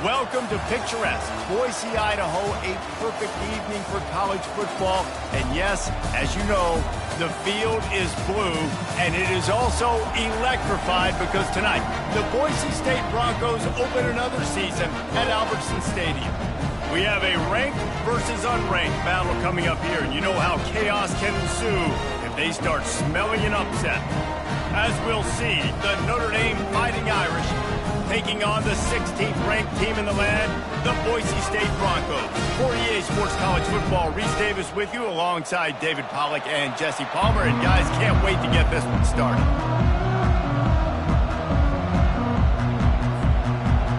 Welcome to picturesque Boise, Idaho, a perfect evening for college football. And yes, as you know, the field is blue, and it is also electrified because tonight, the Boise State Broncos open another season at Albertson Stadium. We have a ranked versus unranked battle coming up here, and you know how chaos can ensue if they start smelling an upset. As we'll see, the Notre Dame Fighting Irish taking on the 16th ranked team in the land, the Boise State Broncos. For EA Sports College Football, Reese Davis with you alongside David Pollack and Jesse Palmer. And guys, can't wait to get this one started.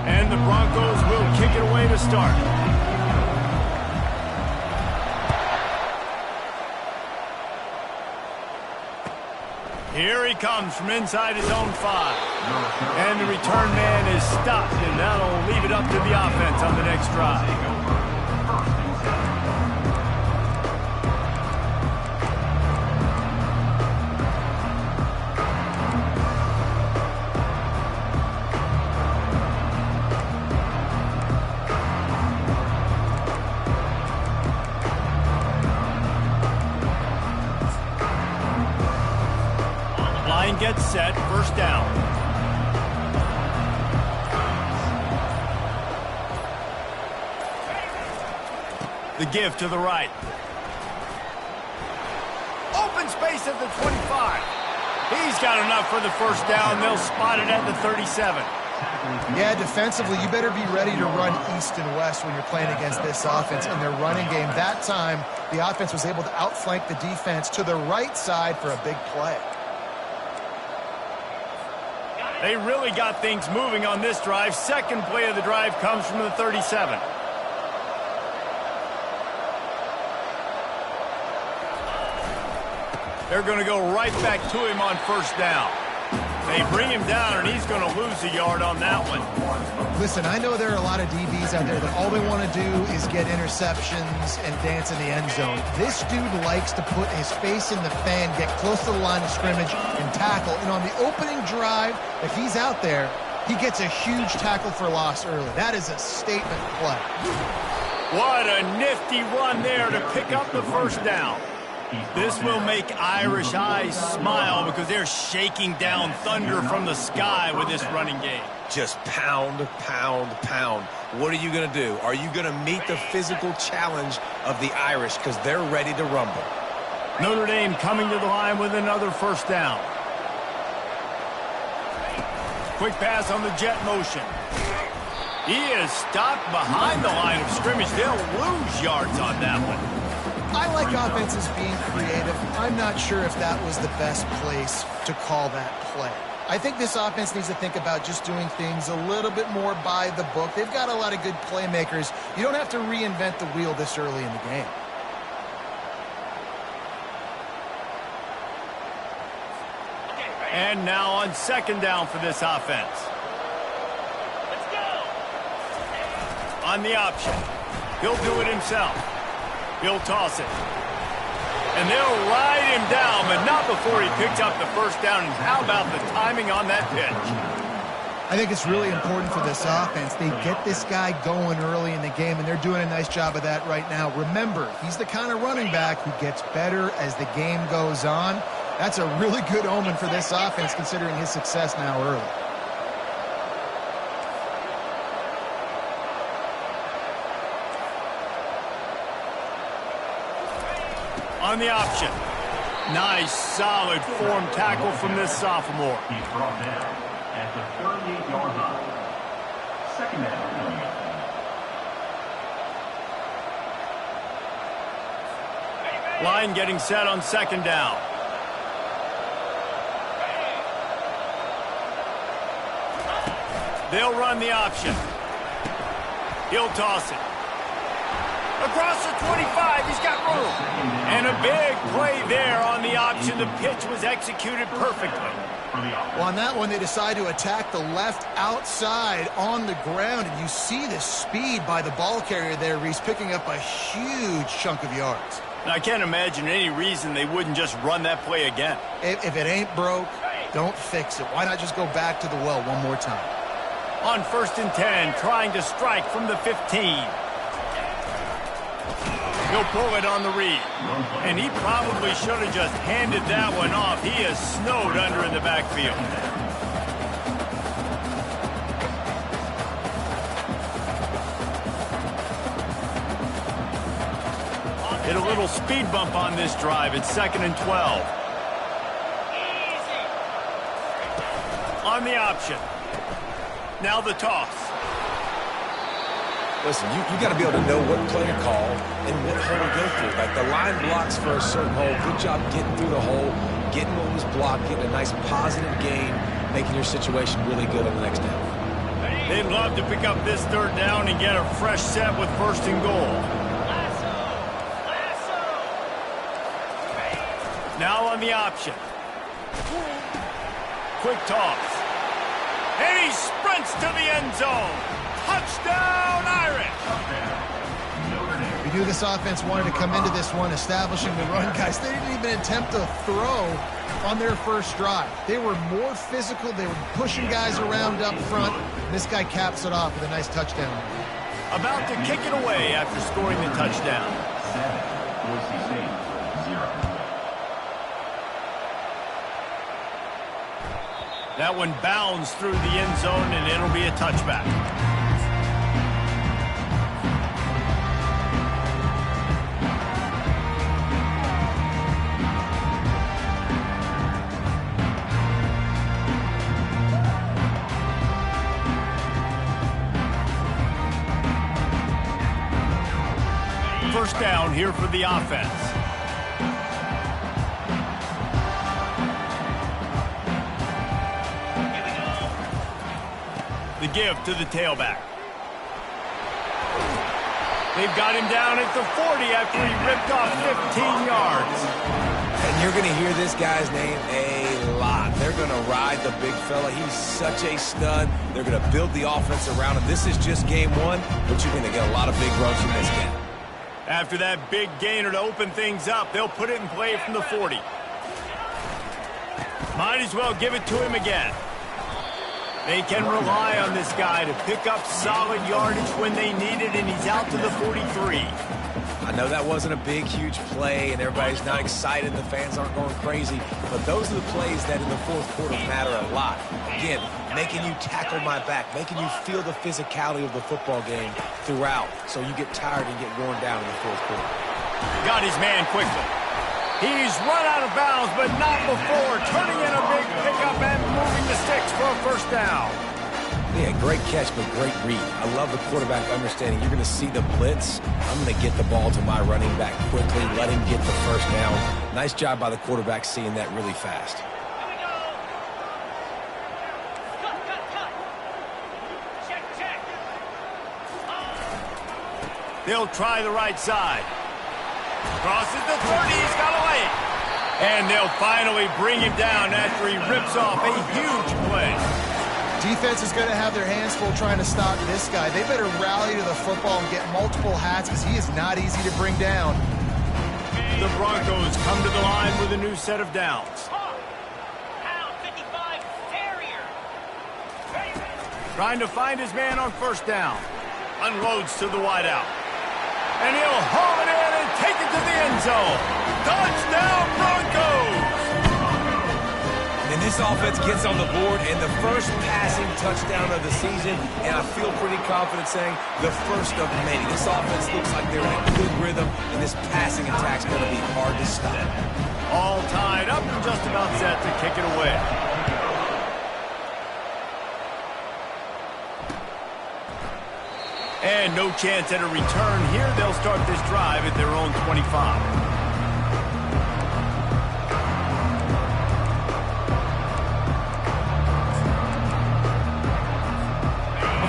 And the Broncos will kick it away to start. Here he comes from inside his own 5. And the return man is stopped, and that'll leave it up to the offense on the next drive. Line gets set, first down. The give to the right. Open space at the 25. He's got enough for the first down. They'll spot it at the 37. Yeah, defensively, you better be ready to run east and west when you're playing against this offense in their running game. That time, the offense was able to outflank the defense to the right side for a big play. They really got things moving on this drive. Second play of the drive comes from the 37. They're going to go right back to him on first down. They bring him down, and he's going to lose a yard on that one. Listen, I know there are a lot of DBs out there that all they want to do is get interceptions and dance in the end zone. This dude likes to put his face in the fan, get close to the line of scrimmage, and tackle. And on the opening drive, if he's out there, he gets a huge tackle for loss early. That is a statement play. What a nifty run there to pick up the first down. This will make Irish eyes smile because they're shaking down thunder from the sky with this running game. Just pound, pound, pound. What are you going to do? Are you going to meet the physical challenge of the Irish because they're ready to rumble? Notre Dame coming to the line with another first down. Quick pass on the jet motion. He is stopped behind the line of scrimmage. They'll lose yards on that one. I like offenses being creative. I'm not sure if that was the best place to call that play. I think this offense needs to think about just doing things a little bit more by the book. They've got a lot of good playmakers. You don't have to reinvent the wheel this early in the game. And now on second down for this offense. Let's go. On the option. He'll do it himself. He'll toss it. And they'll ride him down, but not before he picks up the first down. And how about the timing on that pitch? I think it's really important for this offense. They get this guy going early in the game, and they're doing a nice job of that right now. Remember, he's the kind of running back who gets better as the game goes on. That's a really good omen for this offense, considering his success now early. On the option. Nice, solid form tackle from this sophomore. He's brought down at the 38-yard line. Second down. Line getting set on second down. They'll run the option. He'll toss it. Across the 25, he's got room. And a big play there on the option. The pitch was executed perfectly. Well, on that one, they decide to attack the left outside on the ground, and you see the speed by the ball carrier there, Reese, picking up a huge chunk of yards. Now, I can't imagine any reason they wouldn't just run that play again. If it ain't broke, don't fix it. Why not just go back to the well one more time? On 1st and 10, trying to strike from the 15. He'll pull it on the read. And he probably should have just handed that one off. He is snowed under in the backfield. Hit a little speed bump on this drive. It's 2nd and 12. On the option. Now the toss. Listen, you got to be able to know what play to call and what hole to go through. Like the line blocks for a certain hole. Good job getting through the hole, getting what was blocked, getting a nice positive gain, making your situation really good on the next down. They'd love to pick up this 3rd down and get a fresh set with 1st and goal. Now on the option. Quick toss. And he sprints to the end zone. Touchdown, Irish! We knew this offense wanted to come into this one establishing the run, guys. They didn't even attempt to throw on their first drive. They were more physical. They were pushing guys around up front. This guy caps it off with a nice touchdown. About to kick it away after scoring the touchdown. 7, Boise State, 0. That one bounds through the end zone, and it'll be a touchback. First down here for the offense. The give to the tailback. They've got him down at the 40 after he ripped off 15 yards. And you're going to hear this guy's name a lot. They're going to ride the big fella. He's such a stud. They're going to build the offense around him. This is just game 1, but you're going to get a lot of big runs from this guy. After that big gainer to open things up, they'll put it in play from the 40. Might as well give it to him again. They can rely on this guy to pick up solid yardage when they need it, and he's out to the 43. I know that wasn't a big, huge play, and everybody's not excited. The fans aren't going crazy. But those are the plays that in the 4th quarter matter a lot. Again, making you tackle my back, making you feel the physicality of the football game throughout, so you get tired and get worn down in the 4th quarter. Got his man quickly. He's run out of bounds, but not before turning in a big pickup and moving the sticks for a first down. Yeah, great catch, but great read. I love the quarterback understanding. You're going to see the blitz. I'm going to get the ball to my running back quickly, let him get the first down. Nice job by the quarterback seeing that really fast. They'll try the right side. Crosses the 30, he's got away. And they'll finally bring him down after he rips off a huge play. Defense is going to have their hands full trying to stop this guy. They better rally to the football and get multiple hats because he is not easy to bring down. The Broncos come to the line with a new set of downs. Trying to find his man on first down. Unloads to the wideout. And he'll haul it in and take it to the end zone. Touchdown, Broncos! And this offense gets on the board and the first passing touchdown of the season, and I feel pretty confident saying the first of many. This offense looks like they're in a good rhythm, and this passing attack's going to be hard to stop. All tied up and just about set to kick it away. And no chance at a return here. They'll start this drive at their own 25.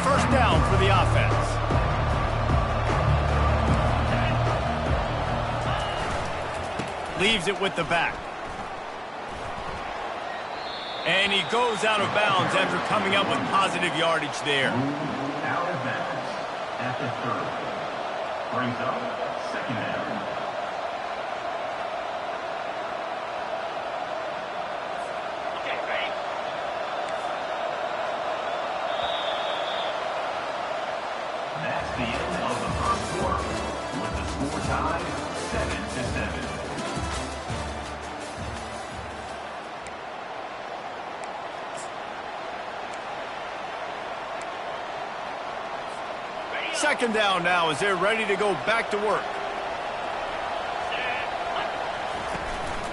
First down for the offense. Leaves it with the back. And he goes out of bounds after coming up with positive yardage there. Out of bounds at the 30. Brings up second down. the end of the first quarter, with the score tied 7-7. Second down now as they're ready to go back to work.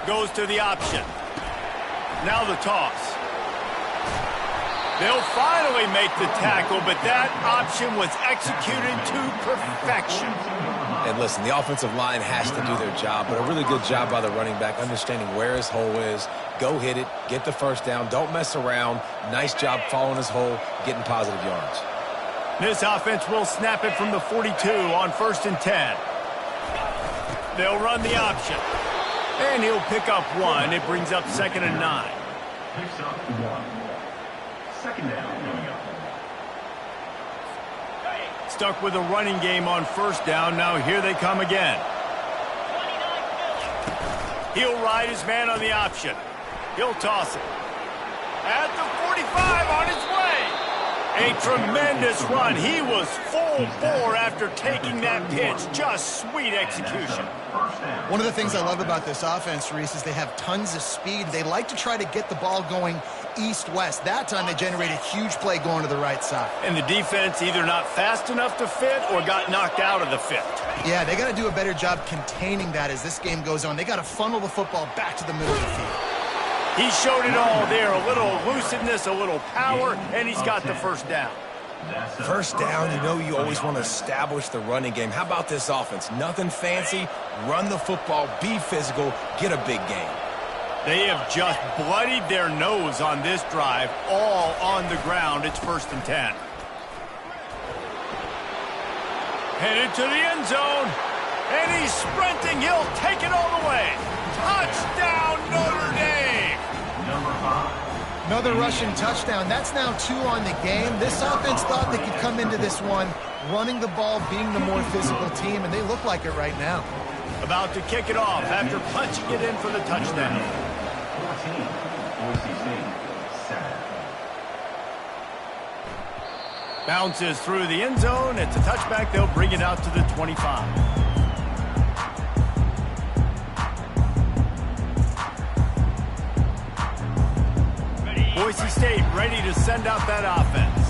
Goes to the option. Now the toss. They'll finally make the tackle, but that option was executed to perfection. And listen, the offensive line has to do their job, but a really good job by the running back, understanding where his hole is. Go hit it, get the first down, don't mess around. Nice job following his hole, getting positive yards. This offense will snap it from the 42 on 1st and 10. They'll run the option. And he'll pick up 1. It brings up 2nd and 9. Picks up 1. Second down coming up. Stuck with a running game on 1st down. Now here they come again. He'll ride his man on the option. He'll toss it. At the 45 on his way. A tremendous run. He was full bore after taking that pitch. Just sweet execution. One of the things I love about this offense, Reese, is they have tons of speed. They like to try to get the ball going east-west. That time they generated a huge play going to the right side. And the defense either not fast enough to fit or got knocked out of the fit. Yeah, they got to do a better job containing that as this game goes on. They got to funnel the football back to the middle of the field. He showed it all there. A little elusiveness, a little power, and he's got the first down. First down, you know you always want to establish the running game. How about this offense? Nothing fancy. Run the football, be physical, get a big gain. They have just bloodied their nose on this drive, all on the ground. It's 1st and 10. Headed to the end zone, and he's sprinting. He'll take it all the way. Touchdown, Notre Dame! Number 5. Another rushing touchdown. That's now 2 on the game. This offense thought they could come into this one running the ball, being the more physical team, and they look like it right now. About to kick it off after punching it in for the touchdown. 14, Boise State, 7. Bounces through the end zone. It's a touchback. They'll bring it out to the 25. Boise State ready to send out that offense.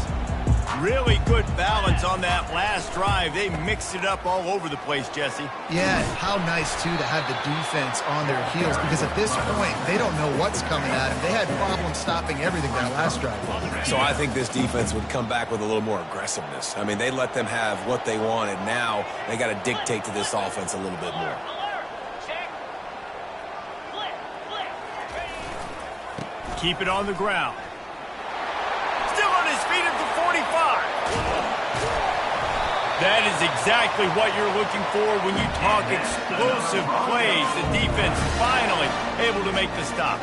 Really good balance on that last drive. They mixed it up all over the place, Jesse. Yeah, how nice, too, to have the defense on their heels, because at this point, they don't know what's coming at them. They had problems stopping everything that last drive. So I think this defense would come back with a little more aggressiveness. I mean, they let them have what they wanted. Now they got to dictate to this offense a little bit more. Keep it on the ground. Still on his feet at the 45. That is exactly what you're looking for when you talk explosive plays. The defense finally able to make the stop.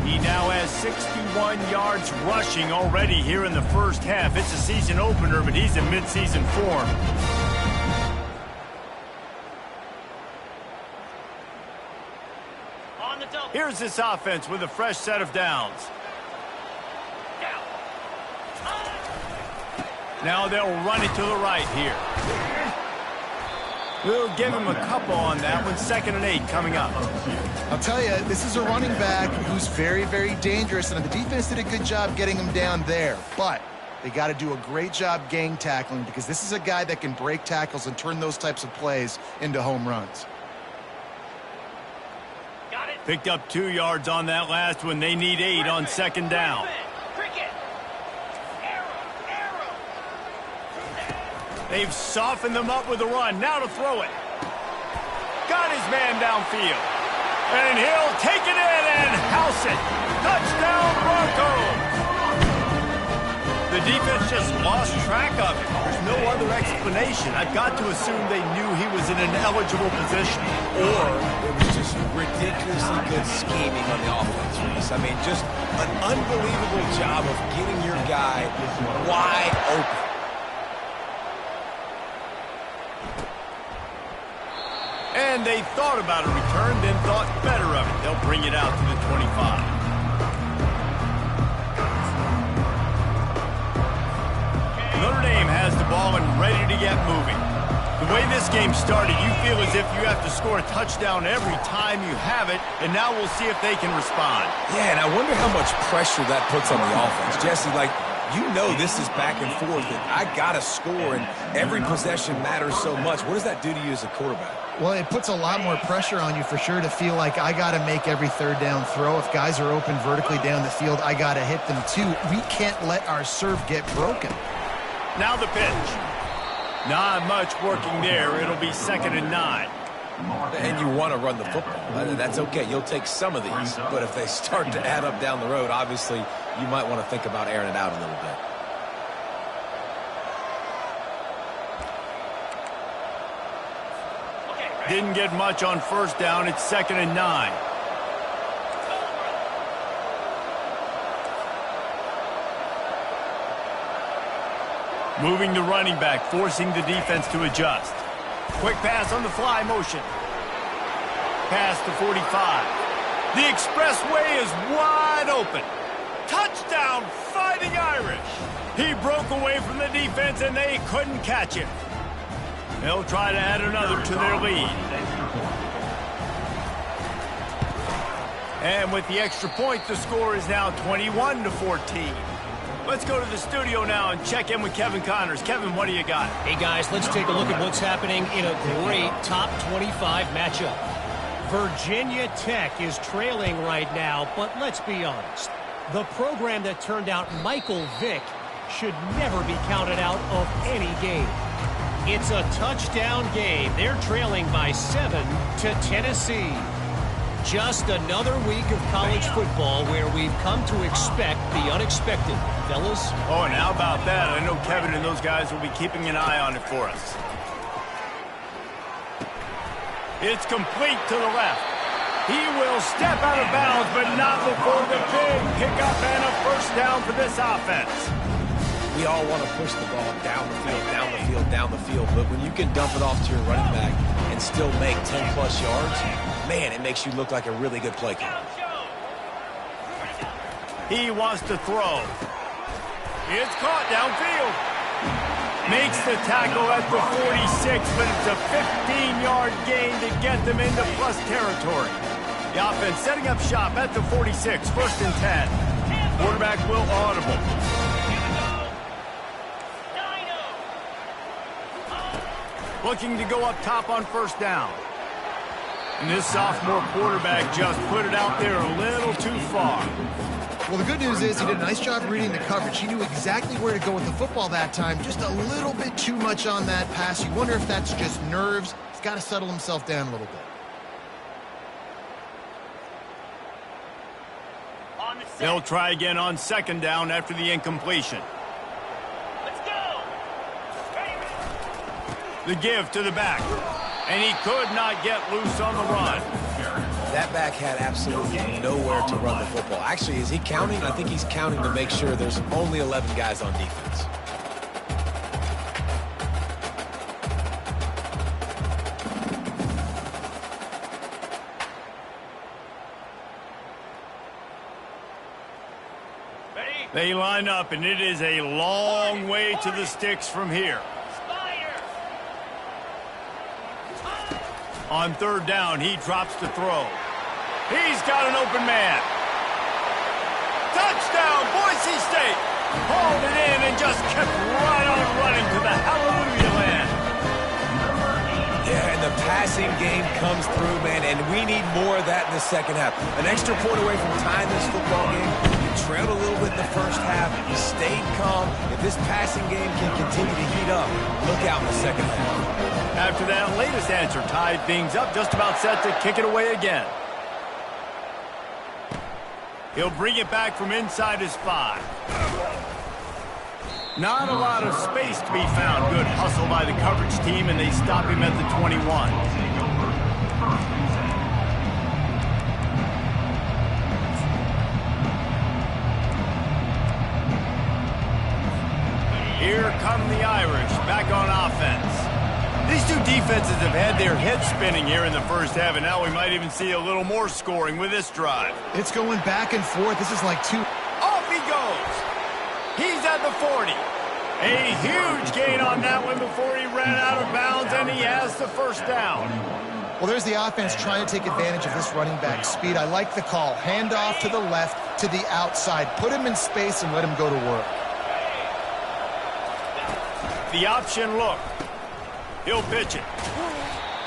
He now has 61 yards rushing already here in the first half. It's a season opener, but he's in midseason form. Here's this offense with a fresh set of downs. Now they'll run it to the right here. We'll give him a couple on that one. 2nd and 8 coming up. I'll tell you, this is a running back who's very, very dangerous, and the defense did a good job getting him down there. But they got to do a great job gang tackling, because this is a guy that can break tackles and turn those types of plays into home runs. Picked up 2 yards on that last one. They need 8 on 2nd down. They've softened them up with a run. Now to throw it. Got his man downfield. And he'll take it in and house it. Touchdown, Broncos. The defense just lost track of it. There's no other explanation. I've got to assume they knew he was in an eligible position. Or it was just ridiculously good scheming on the offense, Reese. I mean, just an unbelievable job of getting your guy wide open. And they thought about a return, then thought better of it. They'll bring it out to the 25. Notre Dame has the ball and ready to get moving. The way this game started, you feel as if you have to score a touchdown every time you have it, and now we'll see if they can respond. Yeah, and I wonder how much pressure that puts on the offense. Jesse, like, you know this is back and forth, and I got to score, and every possession matters so much. What does that do to you as a quarterback? Well, it puts a lot more pressure on you for sure to feel like I got to make every third down throw. If guys are open vertically down the field, I got to hit them too. We can't let our serve get broken. Now the pitch. Not much working there. It'll be 2nd and 9. And you want to run the football. That's okay. You'll take some of these, but if they start to add up down the road, obviously you might want to think about airing it out a little bit. Didn't get much on 1st down. It's 2nd and 9. Moving the running back, forcing the defense to adjust. Quick pass on the fly motion. Pass to 45. The expressway is wide open. Touchdown, Fighting Irish. He broke away from the defense and they couldn't catch him. They'll try to add another to their lead. And with the extra point, the score is now 21-14. Let's go to the studio now and check in with Kevin Connors. Kevin, what do you got? Hey, guys, let's take a look at what's happening in a great top 25 matchup. Virginia Tech is trailing right now, but let's be honest. The program that turned out Michael Vick should never be counted out of any game. It's a touchdown game. They're trailing by 7 to Tennessee. Just another week of college football where we've come to expect the unexpected. Fellas? Oh, and how about that? I know Kevin and those guys will be keeping an eye on it for us. It's complete to the left. He will step out of bounds, but not before the big pickup and a 1st down for this offense. We all want to push the ball down the field, down the field, down the field, but when you can dump it off to your running back and still make 10-plus yards, man, it makes you look like a really good play caller. He wants to throw. It's caught downfield. Makes the tackle at the 46, but it's a 15-yard gain to get them into plus territory. The offense setting up shop at the 46, 1st and 10. Quarterback will audible. Looking to go up top on 1st down. And this sophomore quarterback just put it out there a little too far. Well, the good news is he did a nice job reading the coverage. He knew exactly where to go with the football that time. Just a little bit too much on that pass. You wonder if that's just nerves. He's got to settle himself down a little bit. They'll try again on 2nd down after the incompletion. Let's go. The give to the back. And he could not get loose on the run. That back had absolutely nowhere to run the football. Actually, is he counting? I think he's counting to make sure there's only 11 guys on defense. They line up, and it is a long way to the sticks from here. On 3rd down, he drops to throw. He's got an open man. Touchdown, Boise State. Hauled it in and just kept right on running to the hallelujah land. Yeah, and the passing game comes through, man, and we need more of that in the 2nd half. An extra point away from tying this football game. You trailed a little bit in the 1st half. You stayed calm. If this passing game can continue to heat up, look out in the 2nd half. After that latest answer, tied things up, just about set to kick it away again. He'll bring it back from inside his 5. Not a lot of space to be found. Good hustle by the coverage team, and they stop him at the 21. Here come the Irish, back on offense. These two defenses have had their heads spinning here in the 1st half, and now we might even see a little more scoring with this drive. It's going back and forth. This is like two. Off he goes. He's at the 40. A huge gain on that one before he ran out of bounds, and he has the first down. Well, there's the offense trying to take advantage of this running back speed. I like the call. Hand off to the left, to the outside. Put him in space and let him go to work. The option look. He'll pitch it.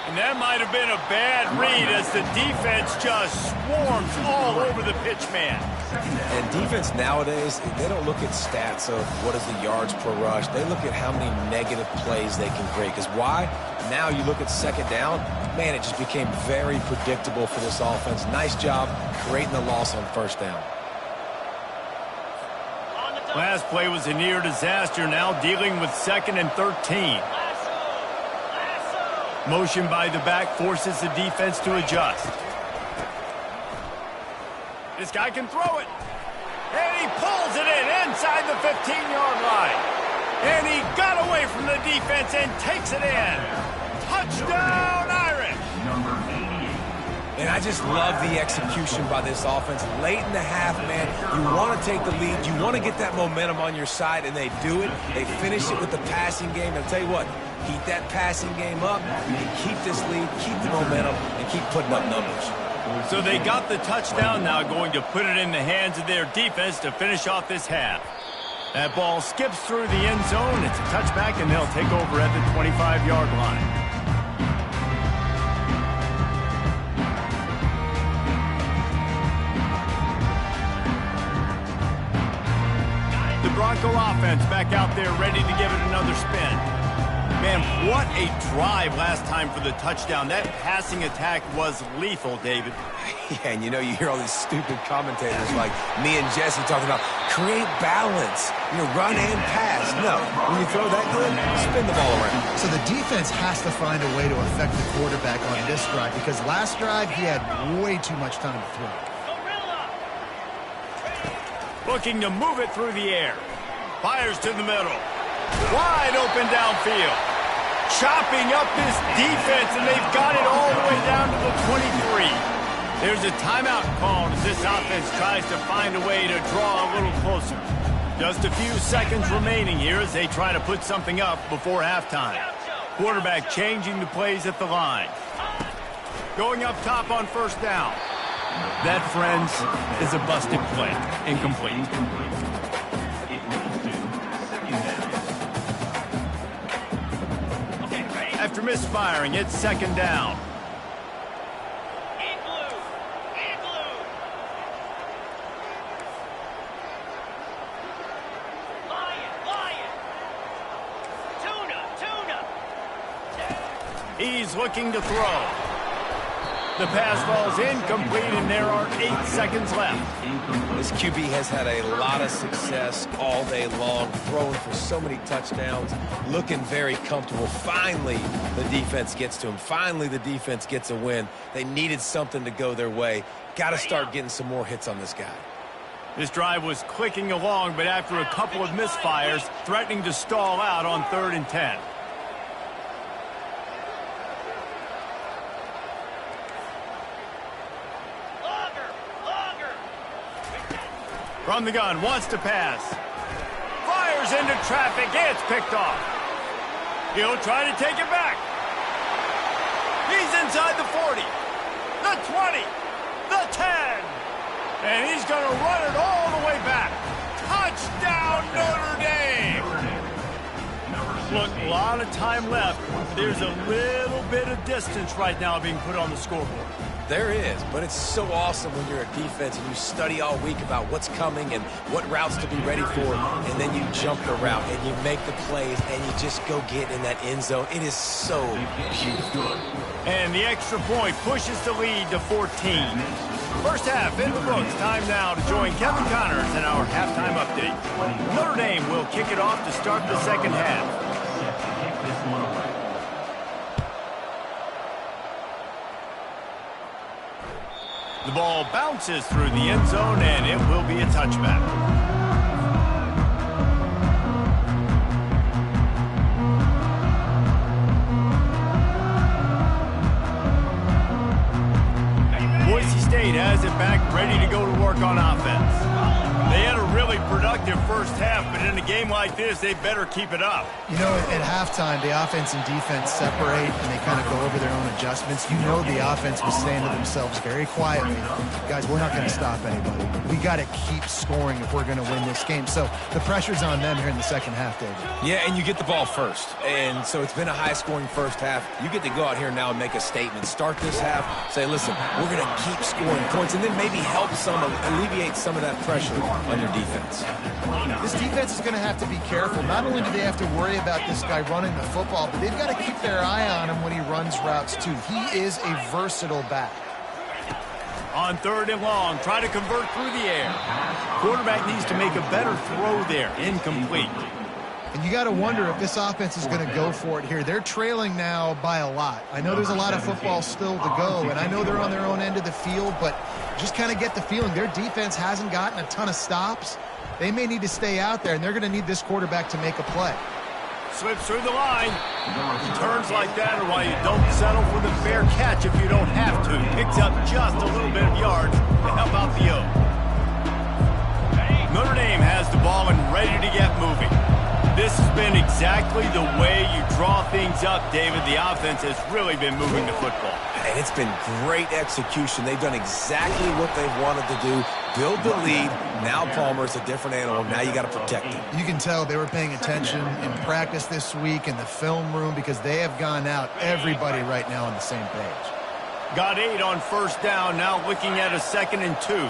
And that might have been a bad read as the defense just swarms all over the pitch man. And defense nowadays, they don't look at stats of what is the yards per rush. They look at how many negative plays they can create. Because why? Now you look at second down, man, it just became very predictable for this offense. Nice job creating the loss on first down. Last play was a near disaster, now dealing with 2nd and 13. Motion by the back forces the defense to adjust. This guy can throw it. And he pulls it in inside the 15-yard line. And he got away from the defense and takes it in. Touchdown, Irish. Number 88. And I just love the execution by this offense. Late in the half, man, you want to take the lead. You want to get that momentum on your side, and they do it. They finish it with the passing game. I'll tell you what, keep that passing game up. You can keep this lead, keep the momentum, and keep putting up numbers. So they got the touchdown, now going to put it in the hands of their defense to finish off this half. That ball skips through the end zone. It's a touchback, and they'll take over at the 25-yard line. The Bronco offense back out there ready to give it another spin. Man, what a drive last time for the touchdown. That passing attack was lethal, David. Yeah, and you know, you hear all these stupid commentators like me and Jesse talking about create balance, run and pass. No, when you throw that good, spin the ball around. So the defense has to find a way to affect the quarterback on this drive because last drive he had way too much time to throw. Looking to move it through the air. Fires to the middle. Wide open downfield. Chopping up this defense, and they've got it all the way down to the 23. There's a timeout called as this offense tries to find a way to draw a little closer. Just a few seconds remaining here as they try to put something up before halftime. Quarterback changing the plays at the line. Going up top on first down. That, friends, is a busted play. Incomplete. After misfiring, it's second down. He's looking to throw. The pass falls incomplete, and there are 8 seconds left. This QB has had a lot of success all day long, throwing for so many touchdowns, looking very comfortable. Finally, the defense gets to him. Finally, the defense gets a win. They needed something to go their way. Got to start getting some more hits on this guy. This drive was clicking along, but after a couple of misfires, threatening to stall out on 3rd and 10. From the gun, wants to pass. Fires into traffic, it's picked off. He'll try to take it back. He's inside the 40, the 20, the 10. And he's going to run it all the way back. Touchdown, Notre Dame. Look, a lot of time left. There's a little bit of distance right now being put on the scoreboard. There is, but it's so awesome when you're a defense and you study all week about what's coming and what routes to be ready for, and then you jump the route and you make the plays and you just go get in that end zone. It is so beautiful. And the extra point pushes the lead to 14. First half in the books. Time now to join Kevin Connors in our halftime update. Notre Dame will kick it off to start the second half. The ball bounces through the end zone, and it will be a touchback. Boise State has it back, ready to go to work on offense. They had a really productive first half but in a game like this, they better keep it up. You know, at halftime, the offense and defense separate, and they kind of go over their own adjustments. You know the offense was saying to themselves very quietly, guys, we're not going to stop anybody. We got to keep scoring if we're going to win this game. So the pressure's on them here in the second half, David. Yeah, and you get the ball first. And so it's been a high-scoring first half. You get to go out here now and make a statement. Start this half, say, listen, we're going to keep scoring points, and then maybe help alleviate some of that pressure on your defense. This defense is going to have to be careful. Not only do they have to worry about this guy running the football, but they've got to keep their eye on him when he runs routes, too. He is a versatile back. On 3rd and long, try to convert through the air. Quarterback needs to make a better throw there. Incomplete. And you got to wonder if this offense is going to go for it here. They're trailing now by a lot. I know there's a lot of football still to go, and I know they're on their own end of the field, but just kind of get the feeling their defense hasn't gotten a ton of stops. They may need to stay out there, and they're going to need this quarterback to make a play. Slips through the line. Turns like that are why you don't settle for the fair catch if you don't have to. Picks up just a little bit of yards to help out the O. Notre Dame has the ball and ready to get moving. This has been exactly the way you draw things up, David. The offense has really been moving the football. And it's been great execution. They've done exactly what they've wanted to do. Build the lead. Now Palmer's a different animal. Now you got to protect him. You can tell they were paying attention in practice this week in the film room because they have gone out, everybody right now on the same page. Got 8 on 1st down. Now looking at a 2nd and 2.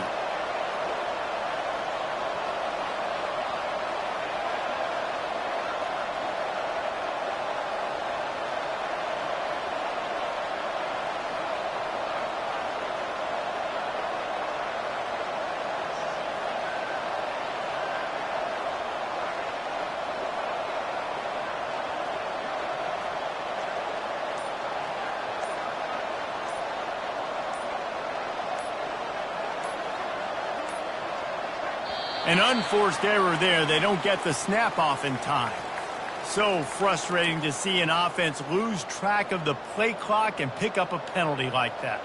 An unforced error there. They don't get the snap off in time. So frustrating to see an offense lose track of the play clock and pick up a penalty like that.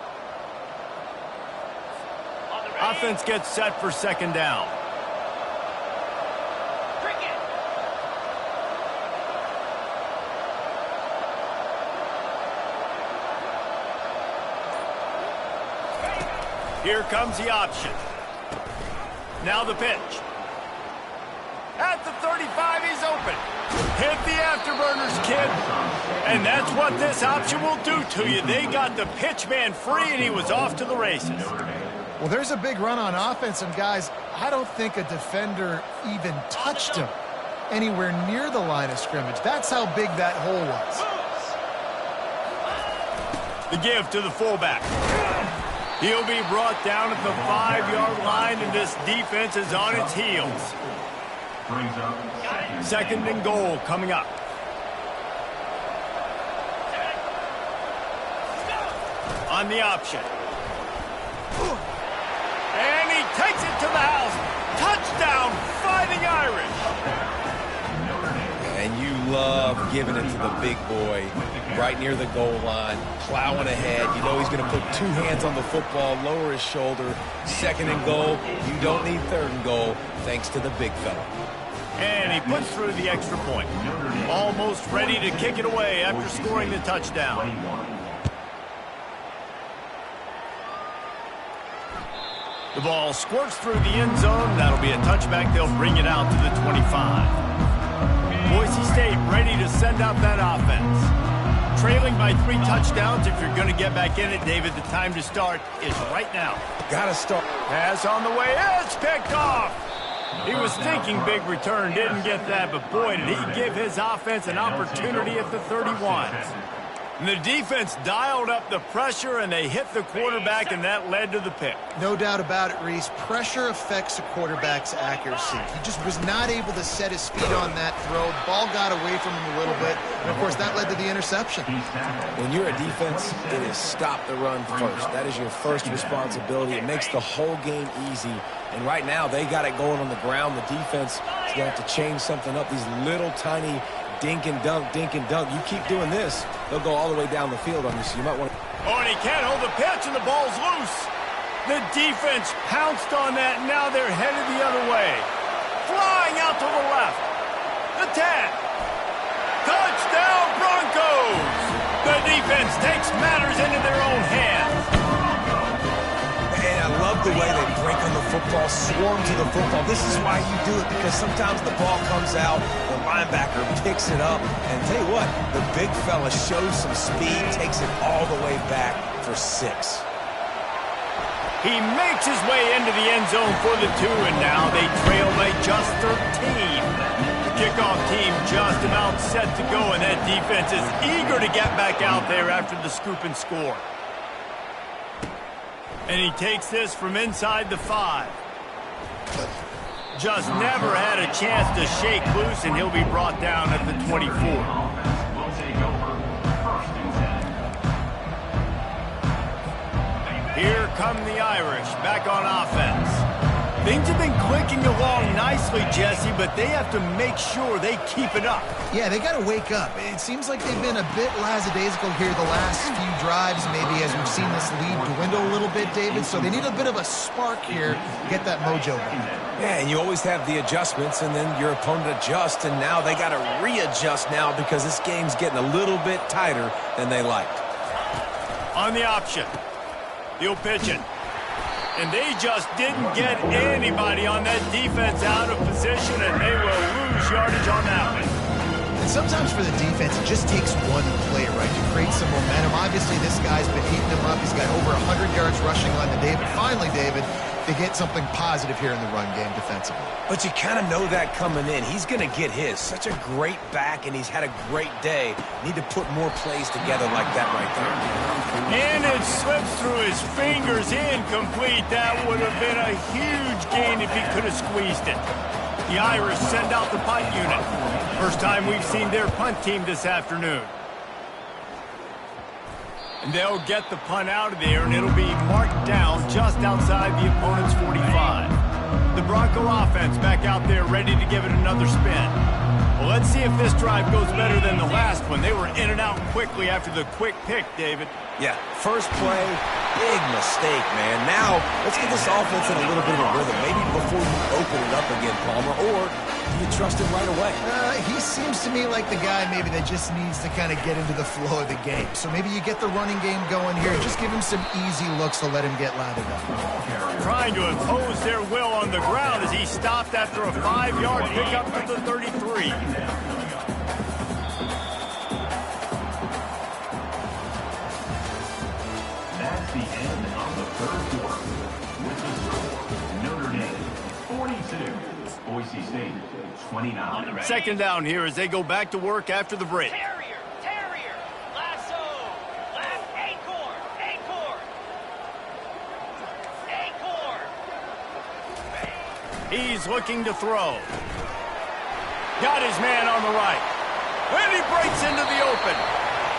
Offense gets set for 2nd down. Here comes the option. Now the pitch. At the 35, he's open. Hit the afterburners, kid. And that's what this option will do to you. They got the pitch man free, and he was off to the races. Well, there's a big run on offense, and guys, I don't think a defender even touched him anywhere near the line of scrimmage. That's how big that hole was. The give to the fullback. He'll be brought down at the 5-yard line, and this defense is on its heels. 2nd and goal coming up. On the option. And he takes it to the house. Touchdown, Fighting Irish. And you love giving it to the big boy right near the goal line, plowing ahead. You know he's going to put 2 hands on the football, lower his shoulder. 2nd and goal. You don't need 3rd and goal, thanks to the big fella. And he puts through the extra point. Almost ready to kick it away after scoring the touchdown. The ball squirts through the end zone. That'll be a touchback. They'll bring it out to the 25. Boise State ready to send out that offense. Trailing by 3 touchdowns. If you're going to get back in it, David, the time to start is right now. Got to start. Pass on the way. It's picked off. He was thinking big return, didn't get that, but boy, did he give his offense an opportunity at the 31. And the defense dialed up the pressure, and they hit the quarterback, and that led to the pick. No doubt about it, Reese. Pressure affects a quarterback's accuracy. He just was not able to set his feet on that throw. Ball got away from him a little bit, and, of course, that led to the interception. When you're a defense, it is stop the run first. That is your first responsibility. It makes the whole game easy. And right now, they got it going on the ground. The defense is going to have to change something up. These little tiny dink and dunk, dink and dunk. You keep doing this, they'll go all the way down the field on you, so you might want to... Oh, and he can't hold the pitch, and the ball's loose. The defense pounced on that, and now they're headed the other way. flying out to the left. The 10. Touchdown, Broncos! The defense takes matters into their own hands. And I love the way they break on the football, swarm to the football. This is why you do it, because sometimes the ball comes out, the linebacker picks it up, and tell you what, the big fella shows some speed, takes it all the way back for 6. He makes his way into the end zone for the 2, and now they trail by just 13. The kickoff team just about set to go, and that defense is eager to get back out there after the scoop and score. And he takes this from inside the 5. Just never had a chance to shake loose, and he'll be brought down at the 24. Will take over. First and 10. Here come the Irish, back on offense. Things have been clicking along nicely, Jesse, but they have to make sure they keep it up. Yeah, they got to wake up. It seems like they've been a bit lackadaisical here the last few drives, maybe as we've seen this lead dwindle a little bit, David. So they need a bit of a spark here to get that mojo back. Yeah, and you always have the adjustments, and then your opponent adjusts, and now they got to readjust now because this game's getting a little bit tighter than they liked. On the option, he'll pitch it. And they just didn't get anybody on that defense out of position, and they will lose yardage on that one. And sometimes for the defense, it just takes one play, right, to create some momentum. Obviously, this guy's been heating them up. He's got over 100 yards rushing on the day. But finally, David, they get something positive here in the run game defensively. But you kind of know that coming in. He's going to get his. Such a great back, and he's had a great day. Need to put more plays together like that right there. And it slips through his fingers, incomplete. That would have been a huge gain if he could have squeezed it. The Irish send out the punt unit. First time we've seen their punt team this afternoon. And they'll get the punt out of there, and it'll be marked down just outside the opponent's 45. The Bronco offense back out there ready to give it another spin. Well, let's see if this drive goes better than the last one. They were in and out quickly after the quick pick, David. Yeah, first play, big mistake, man. Now, let's get this offense in a little bit of a rhythm. Maybe before you open it up again, Palmer, or do you trust him right away? He seems to me like the guy maybe that just needs to kind of get into the flow of the game. So maybe you get the running game going here. Just give him some easy looks to let him get lathered up. Trying to impose their will on the ground as he stopped after a 5-yard pickup to the 33. That's the end of the third quarter. With the score, Notre Dame 42, Boise State 29. Second down here as they go back to work after the break. Terrier, lasso, left acorn. He's looking to throw. Got his man on the right. And he breaks into the open.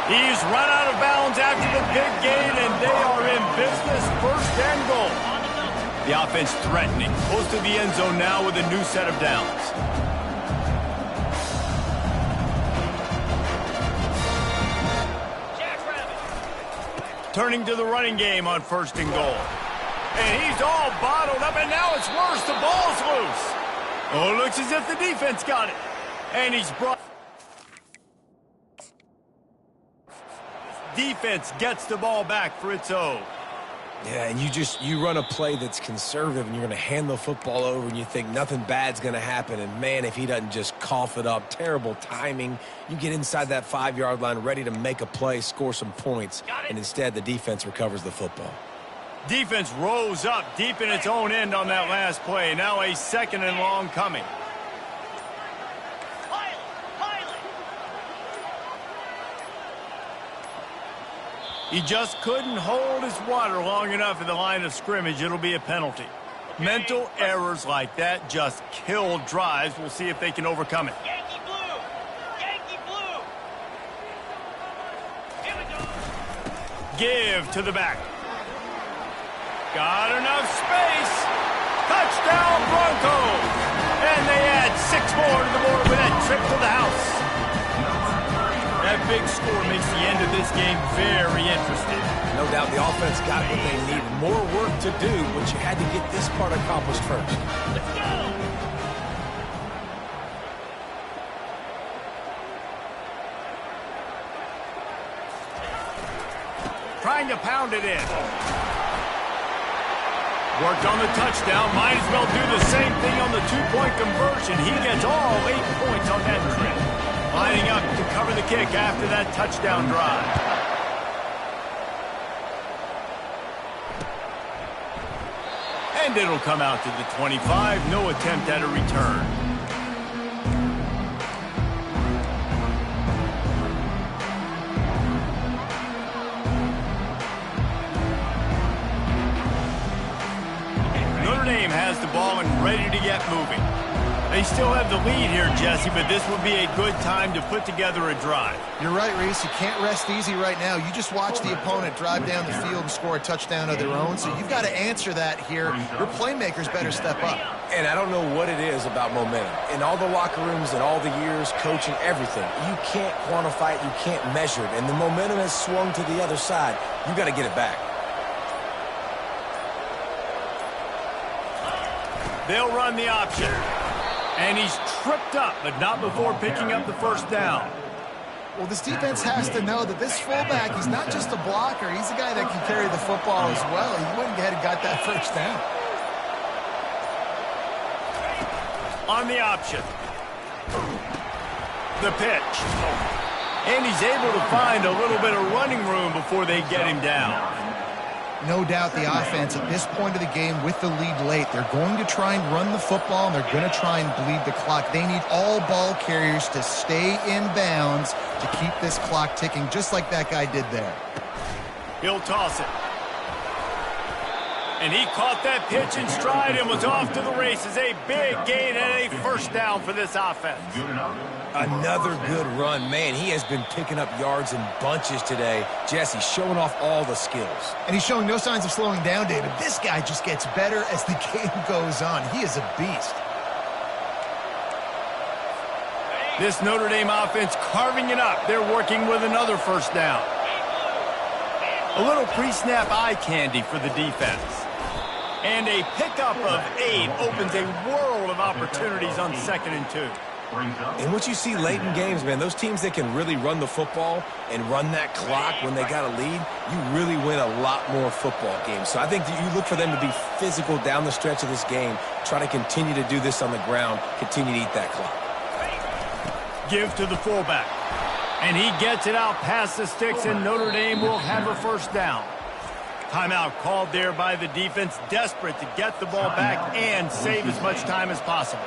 He's run out of bounds after the big gain, and they are in business, first and goal. The offense threatening, close to the end zone now with a new set of downs. Turning to the running game on first and goal. And he's all bottled up, and now it's worse. The ball's loose. Oh, it looks as if the defense got it. And he's brought... Defense gets the ball back for its own. Yeah, and you run a play that's conservative, and you're going to hand the football over, and you think nothing bad's going to happen. And, man, if he doesn't just cough it up, terrible timing. You get inside that 5-yard line ready to make a play, score some points, and instead the defense recovers the football. Defense rose up deep in its own end on that last play. Now a second and long coming. He just couldn't hold his water long enough in the line of scrimmage. It'll be a penalty. Mental errors like that just kill drives. We'll see if they can overcome it. Yankee blue! Yankee blue! Here we go! Give to the back. Got enough space. Touchdown Broncos! And they add 6 more to the board with that trip to the house. That big score makes the end of this game very interesting. No doubt the offense got what they need. More work to do, but you had to get this part accomplished first. Let's go! trying to pound it in. Worked on the touchdown. Might as well do the same thing on the two-point conversion. He gets all 8 points on that trip. Lining up to cover the kick after that touchdown drive. And it'll come out to the 25. No attempt at a return. Notre Dame has the ball and ready to get moving. They still have the lead here, Jesse, but this would be a good time to put together a drive. You're right, Reese. You can't rest easy right now. You just watch the opponent drive down the field and score a touchdown of their own, so you've got to answer that here. Your playmakers better step up. And I don't know what it is about momentum. In all the locker rooms and all the years, coaching, everything, you can't quantify it, you can't measure it. And the momentum has swung to the other side. You got to get it back. They'll run the option. And he's tripped up, but not before picking up the first down. Well, this defense has to know that this fullback, he's not just a blocker. He's a guy that can carry the football as well. He went ahead and got that first down. On the option. The pitch. And he's able to find a little bit of running room before they get him down. No doubt the offense at this point of the game with the lead late, they're going to try and run the football and they're going to try and bleed the clock. They need all ball carriers to stay in bounds to keep this clock ticking, just like that guy did there. He'll toss it. And he caught that pitch in stride and was off to the races. A big gain and a first down for this offense. Another good run. Man, he has been picking up yards in bunches today. Jesse showing off all the skills. And he's showing no signs of slowing down, David. This guy just gets better as the game goes on. He is a beast. This Notre Dame offense carving it up. They're working with another first down. A little pre-snap eye candy for the defense. And a pickup of 8 opens a world of opportunities on 2nd and 2. And what you see late in games, man, those teams that can really run the football and run that clock when they got a lead, you really win a lot more football games. So I think that you look for them to be physical down the stretch of this game, try to continue to do this on the ground, continue to eat that clock. Give to the fullback. And he gets it out past the sticks, and Notre Dame will have a first down. Timeout called there by the defense, desperate to get the ball back and save as much time as possible.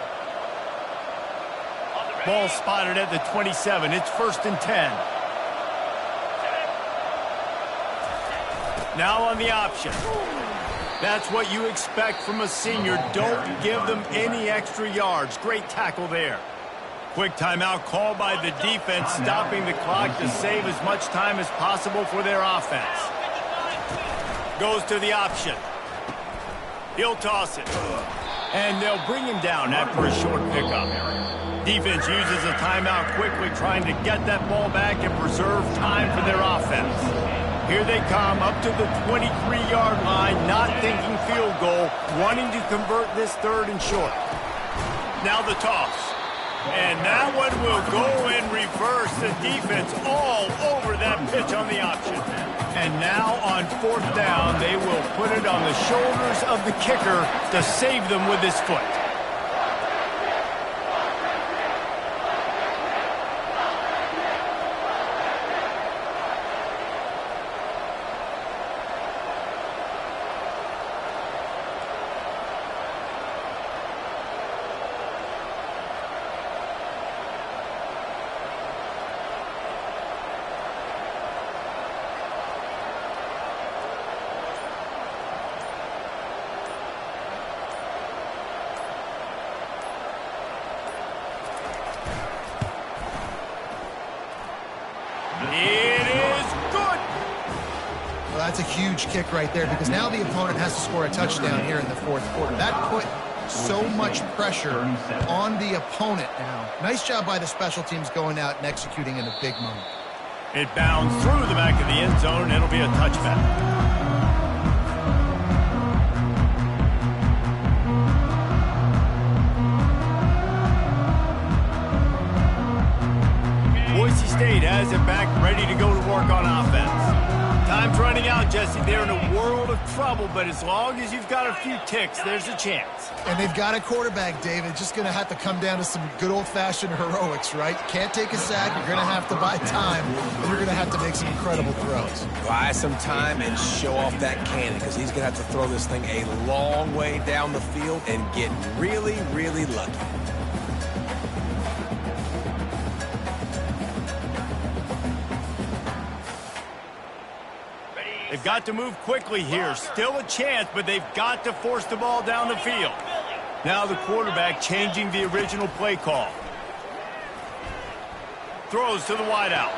Ball spotted at the 27. It's 1st and 10. Now on the option. That's what you expect from a senior. Don't give them any extra yards. Great tackle there. Quick timeout called by the defense, stopping the clock to save as much time as possible for their offense. Goes to the option. He'll toss it. And they'll bring him down after a short pickup. Defense uses a timeout quickly, trying to get that ball back and preserve time for their offense. Here they come up to the 23-yard line, not thinking field goal, wanting to convert this 3rd and short. Now the toss. And that one will go in reverse. The defense all over that pitch on the option. And now on 4th down, they will put it on the shoulders of the kicker to save them with his foot. That's a huge kick right there because now the opponent has to score a touchdown here in the 4th quarter. That put so much pressure on the opponent now. Nice job by the special teams going out and executing in a big moment. It bounds through the back of the end zone. It'll be a touchback. Boise State has it back, ready to go to work on offense. Time's running out, Jesse. They're in a world of trouble, but as long as you've got a few ticks, there's a chance. And they've got a quarterback, David. Just going to have to come down to some good old-fashioned heroics, right? You can't take a sack. You're going to have to buy time, and you're going to have to make some incredible throws. Buy some time and show off that cannon, because he's going to have to throw this thing a long way down the field and get really, really lucky. They've got to move quickly here. Still a chance, but they've got to force the ball down the field. Now the quarterback changing the original play call. Throws to the wideout.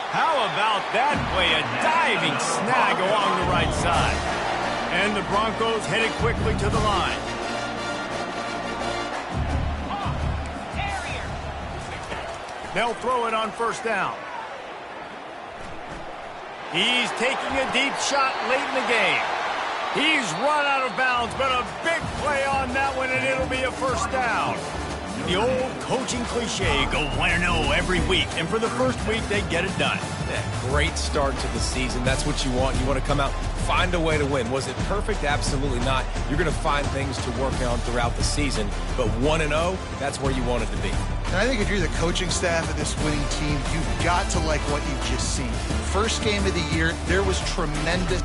How about that play? A diving snag along the right side. And the Broncos headed quickly to the line. They'll throw it on first down. He's taking a deep shot late in the game. He's run out of bounds, but a big play on that one, and it'll be a first down. The old coaching cliche, go 1-0 every week, and for the first week, they get it done. Yeah, great start to the season. That's what you want. You want to come out, find a way to win. Was it perfect? Absolutely not. You're going to find things to work on throughout the season, but 1-0, that's where you want it to be. And I think if you're the coaching staff of this winning team, you've got to like what you've just seen. First game of the year, there was tremendous